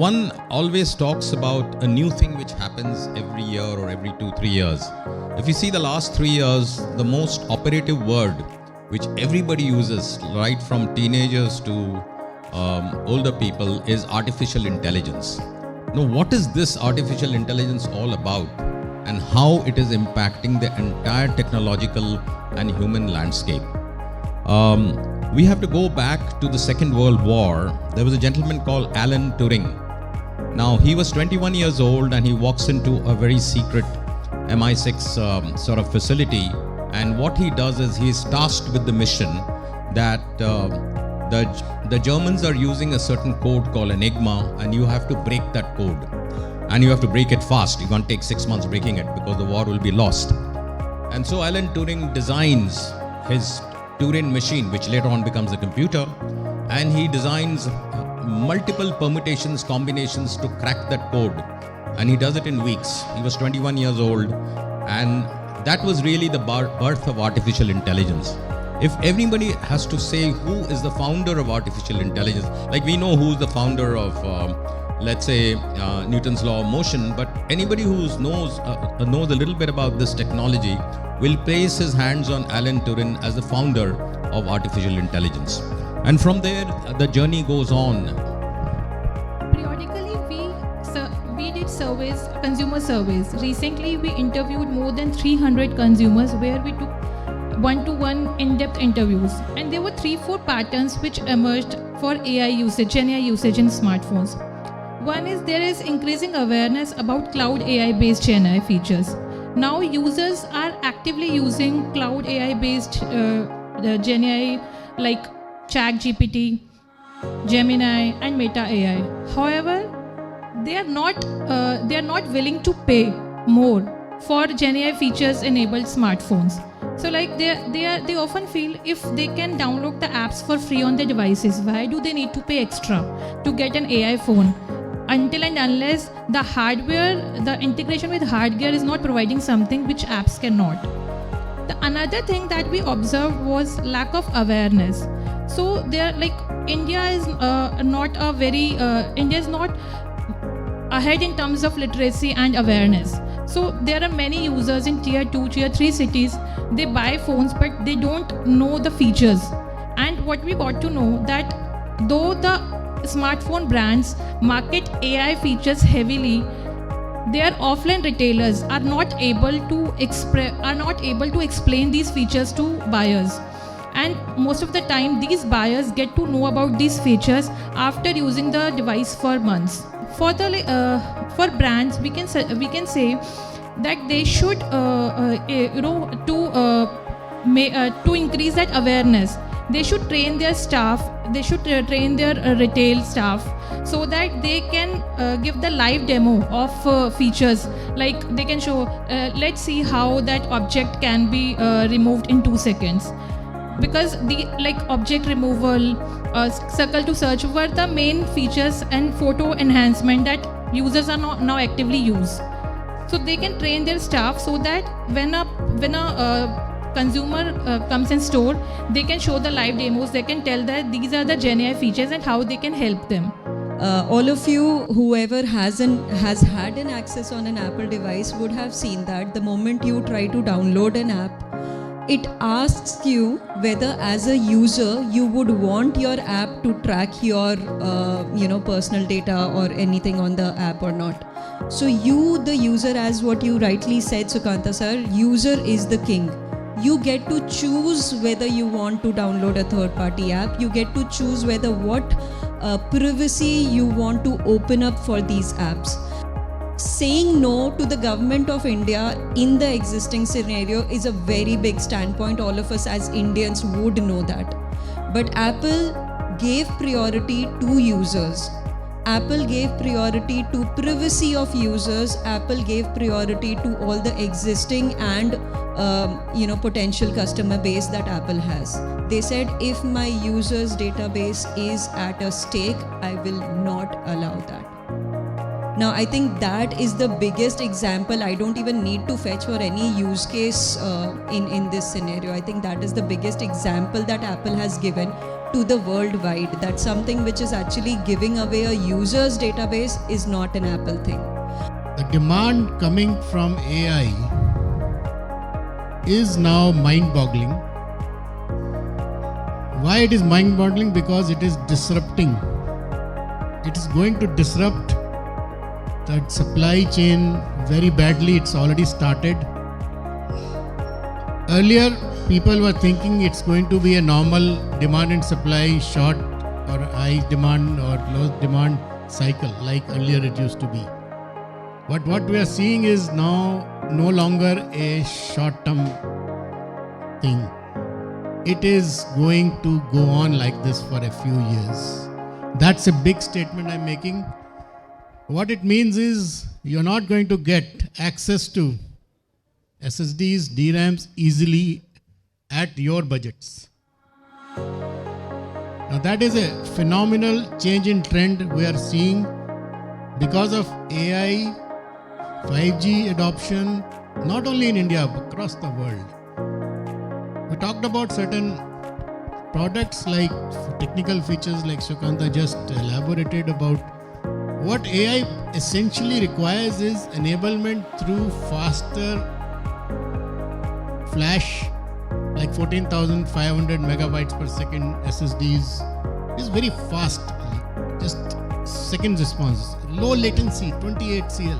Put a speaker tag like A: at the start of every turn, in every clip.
A: One always talks about a new thing which happens every year or every 2-3 years. If you see the last 3 years, the most operative word which everybody uses, right from teenagers to older people, is artificial intelligence. Now, what is this artificial intelligence all about, and how it is impacting the entire technological and human landscape? We have to go back to the Second World War. There was a gentleman called Alan Turing. Now, he was 21 years old and he walks into a very secret MI6 sort of facility. And what he does is he is tasked with the mission that the Germans are using a certain code called Enigma, and you have to break that code. And you have to break it fast. You can't take 6 months breaking it because the war will be lost. And so Alan Turing designs his Turing machine, which later on becomes a computer, and he designs multiple permutations, combinations to crack that code, and he does it in weeks. He was 21 years old, and that was really the birth of artificial intelligence. If everybody has to say who is the founder of artificial intelligence, like we know who's the founder of let's say Newton's law of motion, but anybody who knows a little bit about this technology will place his hands on Alan Turing as the founder of artificial intelligence. And from there, the journey goes on.
B: Periodically, we did surveys, consumer surveys. Recently, we interviewed more than 300 consumers where we took one-to-one in-depth interviews. And there were 3-4 patterns which emerged for AI usage, Gen AI usage in smartphones. One is there is increasing awareness about cloud AI-based Gen AI features. Now users are actively using cloud AI-based Gen AI like ChatGPT, Gemini, and Meta AI. However, they are not willing to pay more for Gen AI features enabled smartphones. So like they often feel if they can download the apps for free on their devices, why do they need to pay extra to get an AI phone? Until and unless the hardware, the integration with hardware is not providing something which apps cannot. The another thing that we observed was lack of awareness. So there, like India is not ahead in terms of literacy and awareness. So there are many users in tier 2, tier 3 cities. They buy phones, but they don't know the features. And what we got to know that though the smartphone brands market AI features heavily, their offline retailers are not able to explain these features to buyers. And most of the time, these buyers get to know about these features after using the device for months. For brands, we can say that they should to increase that awareness, they should train their staff, they should train their retail staff so that they can give the live demo of features. Like they can show, let's see how that object can be removed in 2 seconds. Because the object removal, circle to search were the main features and photo enhancement that users are now actively use. So they can train their staff so that when a consumer comes in store, they can show the live demos, they can tell that these are the Gen AI features and how they can help them.
C: All of you, whoever has had an access on an Apple device would have seen that the moment you try to download an app, it asks you whether as a user you would want your app to track your personal data or anything on the app or not. So you, the user, as what you rightly said, Sukanta sir, user is the king. You get to choose whether you want to download a third-party app. You get to choose whether what privacy you want to open up for these apps. Saying no to the government of India in the existing scenario is a very big standpoint. All of us as Indians would know that. But Apple gave priority to users. Apple gave priority to privacy of users. Apple gave priority to all the existing and potential customer base that Apple has. They said, if my users' database is at a stake, I will not allow that. Now, I think that is the biggest example. I don't even need to fetch for any use case in this scenario. I think that is the biggest example that Apple has given to the worldwide, that something which is actually giving away a user's database is not an Apple thing.
D: The demand coming from AI is now mind-boggling. Why it is mind-boggling? Because it is disrupting. It is going to disrupt that supply chain very badly. It's already started. Earlier, people were thinking it's going to be a normal demand and supply, short or high demand or low demand cycle like earlier it used to be. But what we are seeing is now no longer a short-term thing. It is going to go on like this for a few years. That's a big statement I'm making. What it means is you're not going to get access to SSDs, DRAMs easily at your budgets. Now that is a phenomenal change in trend we are seeing because of AI, 5G adoption, not only in India, but across the world. We talked about certain products like technical features like Sukanta just elaborated about. What AI essentially requires is enablement through faster flash, like 14,500 megabytes per second SSDs is very fast, just second response, low latency, 28 CL.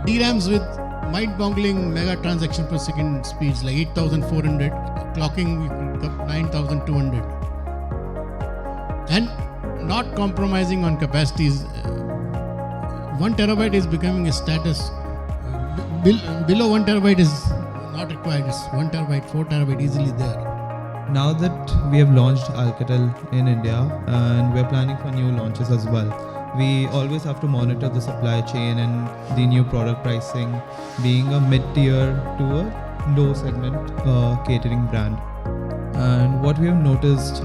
D: DRAMs with mind-boggling mega transaction per second speeds like 8,400, clocking 9,200, and not compromising on capacities. 1 terabyte is becoming a status. Below 1 terabyte is not required. It's 1 terabyte, 4 terabyte easily there.
E: Now that we have launched Alcatel in India and we are planning for new launches as well, we always have to monitor the supply chain and the new product pricing, being a mid-tier to a low segment catering brand. And what we have noticed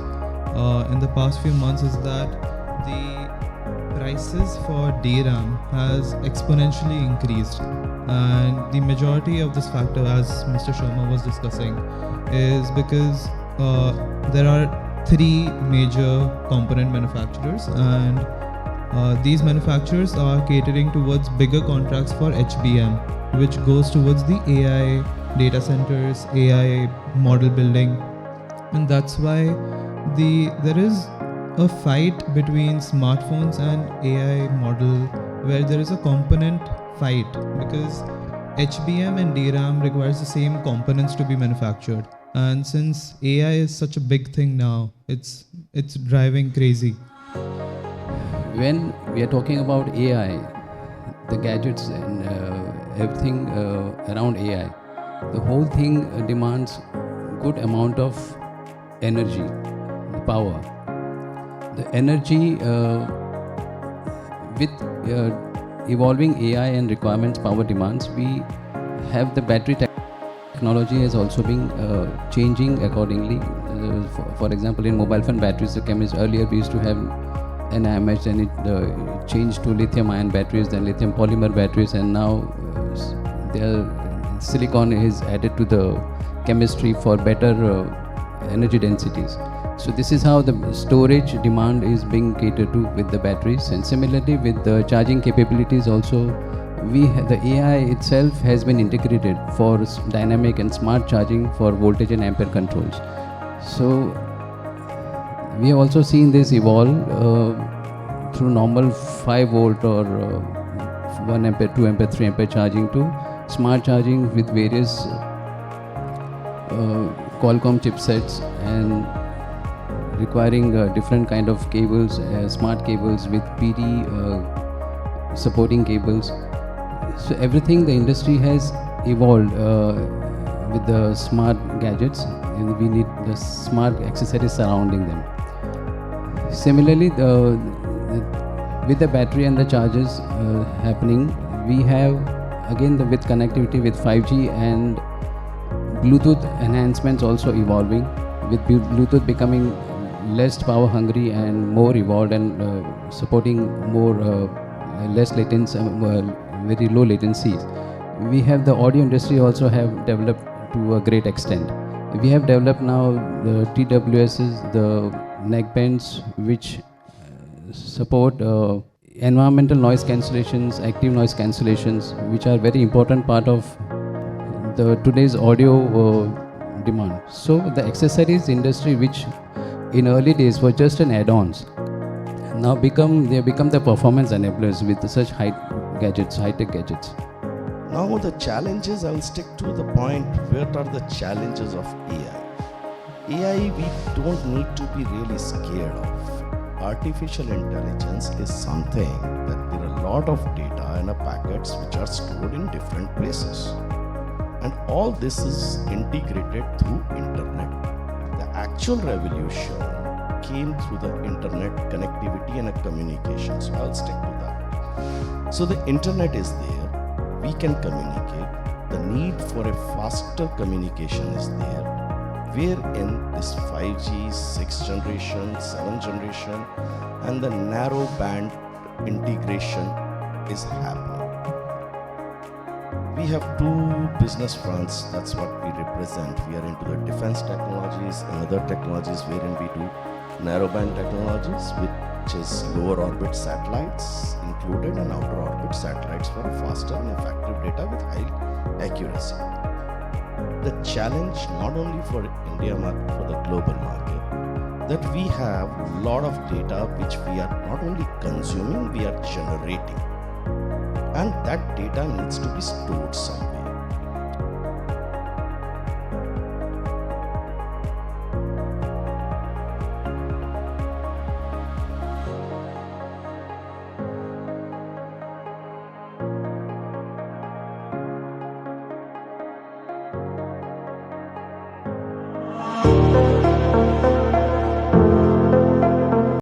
E: in the past few months is that the prices for DRAM has exponentially increased, and the majority of this factor, as Mr. Sharma was discussing, is because there are 3 major component manufacturers, and these manufacturers are catering towards bigger contracts for HBM, which goes towards the AI data centers, AI model building, and that's why there is a fight between smartphones and AI model where there is a component fight, because HBM and DRAM requires the same components to be manufactured, and since AI is such a big thing now, it's driving crazy.
F: When we are talking about AI, the gadgets and everything around AI, the whole thing demands good amount of energy, the power. The energy with evolving AI and requirements, power demands, we have the battery technology has also been changing accordingly. For example, in mobile phone batteries, the chemist earlier we used to have NIMH, then it changed to lithium ion batteries, then lithium polymer batteries, and now silicon is added to the chemistry for better energy densities. So this is how the storage demand is being catered to with the batteries, and similarly with the charging capabilities also, the AI itself has been integrated for dynamic and smart charging for voltage and ampere controls. So we have also seen this evolve through normal 5 volt or 1 ampere, 2 ampere, 3 ampere charging to smart charging with various Qualcomm chipsets and requiring different kind of cables, smart cables with PD supporting cables. So everything the industry has evolved with the smart gadgets, and we need the smart accessories surrounding them. Similarly, with the battery and the chargers happening, we have again with connectivity with 5G and Bluetooth enhancements also evolving, with Bluetooth becoming less power hungry and more evolved and supporting more less latency, very low latencies. We have the audio industry also have developed to a great extent. We have developed now the TWSs, the neckbands, which support environmental noise cancellations, active noise cancellations, which are very important part of the today's audio demand. So the accessories industry, which in early days were just an add-ons, now they become the performance enablers with such high-tech gadgets.
G: Now the challenges, I will stick to the point, what are the challenges of AI? AI we don't need to be really scared of. Artificial intelligence is something that there are a lot of data and packets which are stored in different places. And all this is integrated through internet. The actual revolution came through the internet connectivity and communication. So I'll stick to that. So the internet is there, we can communicate. The need for a faster communication is there, wherein this 5G, 6th generation, 7th generation and the narrow band integration is happening. We have two business fronts, that's what we represent. We are into the defense technologies and other technologies wherein we do narrowband technologies, which is lower orbit satellites included and outer orbit satellites for faster and effective data with high accuracy. The challenge not only for India market, for the global market, that we have a lot of data which we are not only consuming, we are generating. And that data needs to be stored somewhere.